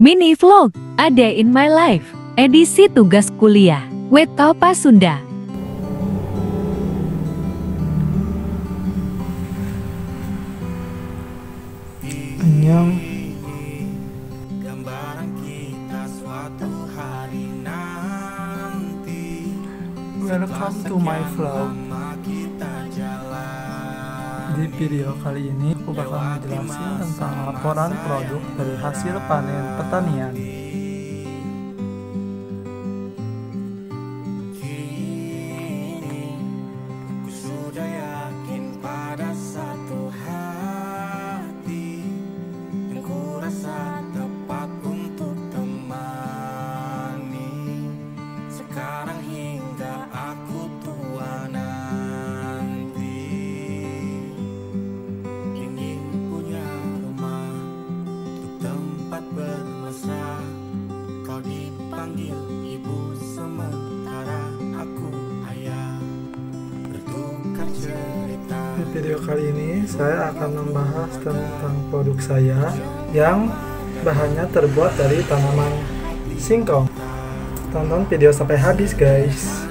Mini Vlog, A Day in My Life, edisi tugas kuliah, Wetaupa Sunda. Annyeong. Welcome to my vlog. Di video kali ini aku bakal menjelaskan tentang laporan produk dari hasil panen pertanian. Di video kali ini saya akan membahas tentang produk saya yang bahannya terbuat dari tanaman singkong. Tonton video sampai habis guys.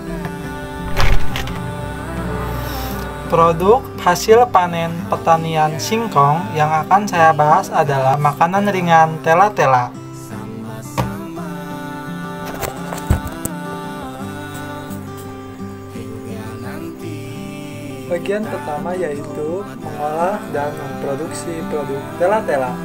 Produk hasil panen pertanian singkong yang akan saya bahas adalah makanan ringan tela-tela. Bagian pertama yaitu mengolah dan memproduksi produk tela-tela.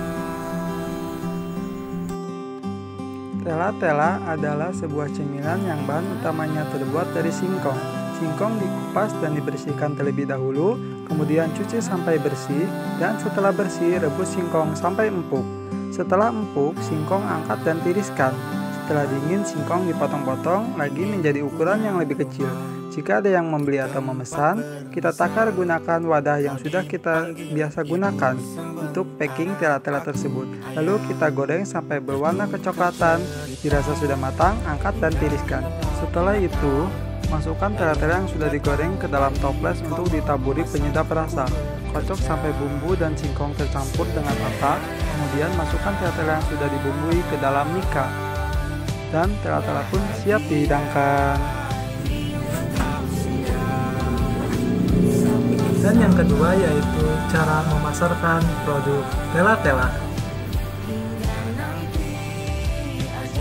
Tela-tela adalah sebuah cemilan yang bahan utamanya terbuat dari singkong. Singkong dikupas dan dibersihkan terlebih dahulu, kemudian cuci sampai bersih, dan setelah bersih rebus singkong sampai empuk. Setelah empuk, singkong angkat dan tiriskan. Setelah dingin, singkong dipotong-potong lagi menjadi ukuran yang lebih kecil. Jika ada yang membeli atau memesan, kita takar gunakan wadah yang sudah kita biasa gunakan untuk packing tela-tela tersebut. Lalu kita goreng sampai berwarna kecoklatan. Dirasa sudah matang, angkat dan tiriskan. Setelah itu, masukkan tela-tela yang sudah digoreng ke dalam toples untuk ditaburi penyedap rasa. Kocok sampai bumbu dan singkong tercampur dengan rata. Kemudian masukkan tela-tela yang sudah dibumbui ke dalam mika. Dan tela-tela pun siap dihidangkan. Dan yang kedua yaitu cara memasarkan produk tela-tela.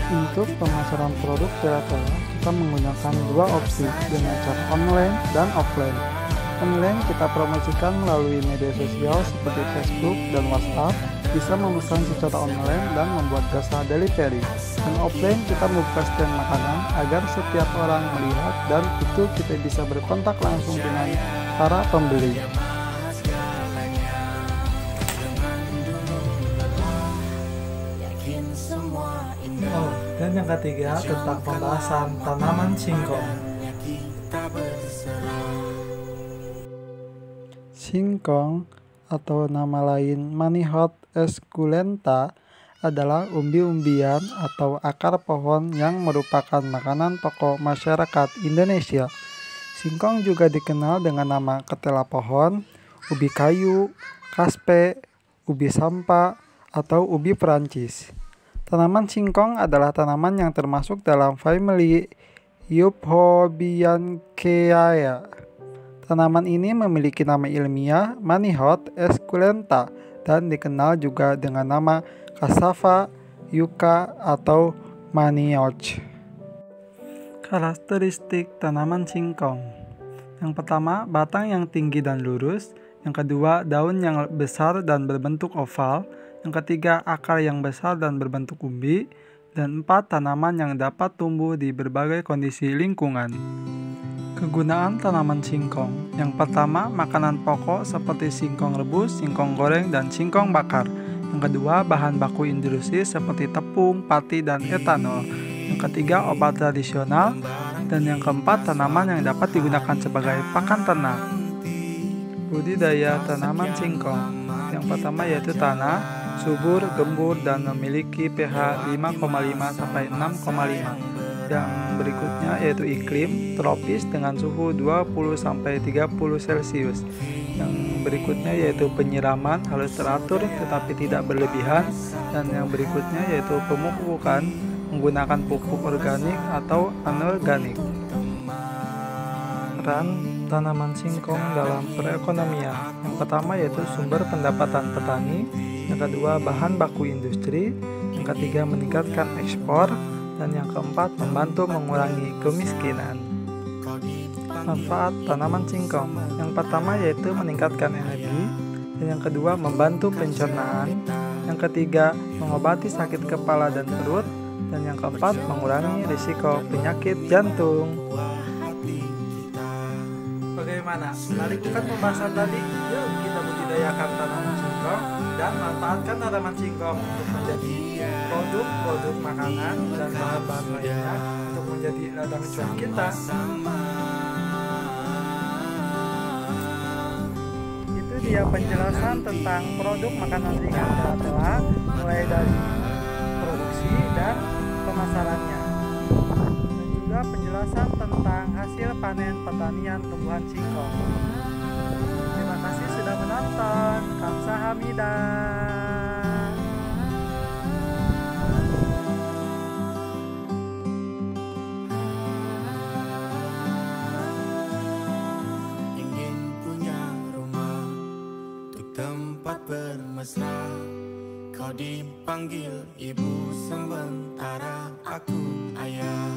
Untuk pemasaran produk tela-tela, kita menggunakan dua opsi dengan cara online dan offline. Online kita promosikan melalui media sosial seperti Facebook dan WhatsApp, bisa memesan secara online dan membuat jasa delivery. Dan offline kita membuka stand makanan agar setiap orang melihat dan itu kita bisa berkontak langsung dengan para pembeli. Oh, dan yang ketiga tentang pembahasan tanaman singkong. Singkong atau nama lain Manihot esculenta adalah umbi-umbian atau akar pohon yang merupakan makanan pokok masyarakat Indonesia. Singkong juga dikenal dengan nama ketela pohon, ubi kayu, kaspe, ubi sampa, atau ubi Perancis. Tanaman singkong adalah tanaman yang termasuk dalam famili Euphobianceae. Tanaman ini memiliki nama ilmiah Manihot esculenta dan dikenal juga dengan nama cassava, yucca, atau manioc. Karakteristik tanaman singkong. Yang pertama, batang yang tinggi dan lurus. Yang kedua, daun yang besar dan berbentuk oval. Yang ketiga, akar yang besar dan berbentuk umbi. Dan empat, tanaman yang dapat tumbuh di berbagai kondisi lingkungan. Kegunaan tanaman singkong. Yang pertama, makanan pokok seperti singkong rebus, singkong goreng, dan singkong bakar. Yang kedua, bahan baku industri seperti tepung, pati, dan etanol. Yang ketiga, obat tradisional. Dan yang keempat, tanaman yang dapat digunakan sebagai pakan ternak. Budidaya tanaman singkong. Yang pertama yaitu tanah, subur, gembur, dan memiliki pH 5,5 sampai 6,5. Yang berikutnya yaitu iklim tropis dengan suhu 20-30 Celcius. Yang berikutnya yaitu penyiraman harus teratur tetapi tidak berlebihan. Dan yang berikutnya yaitu pemupukan menggunakan pupuk organik atau anorganik. Peran tanaman singkong dalam perekonomian. Yang pertama yaitu sumber pendapatan petani, yang kedua bahan baku industri, yang ketiga meningkatkan ekspor, dan yang keempat membantu mengurangi kemiskinan. Manfaat tanaman singkong. Yang pertama yaitu meningkatkan energi, dan yang kedua membantu pencernaan, yang ketiga mengobati sakit kepala dan perut, dan yang keempat mengurangi risiko penyakit jantung. Bagaimana? Menarik bukan pembahasan tadi? Yuk kita budidayakan tanaman singkong dan manfaatkan tanaman singkong untuk menjadi produk makanan dan bahan-bahan lainnya untuk menjadi ladang cuan kita. Itu dia penjelasan tentang produk makanan ringan telah mulai dari produksi dan pemasarannya. Penjelasan tentang hasil panen pertanian tumbuhan singkong. Terima kasih sudah menonton. Kamsahamnida. Ingin punya rumah untuk tempat bermesra. Kau dipanggil ibu sementara aku ayah.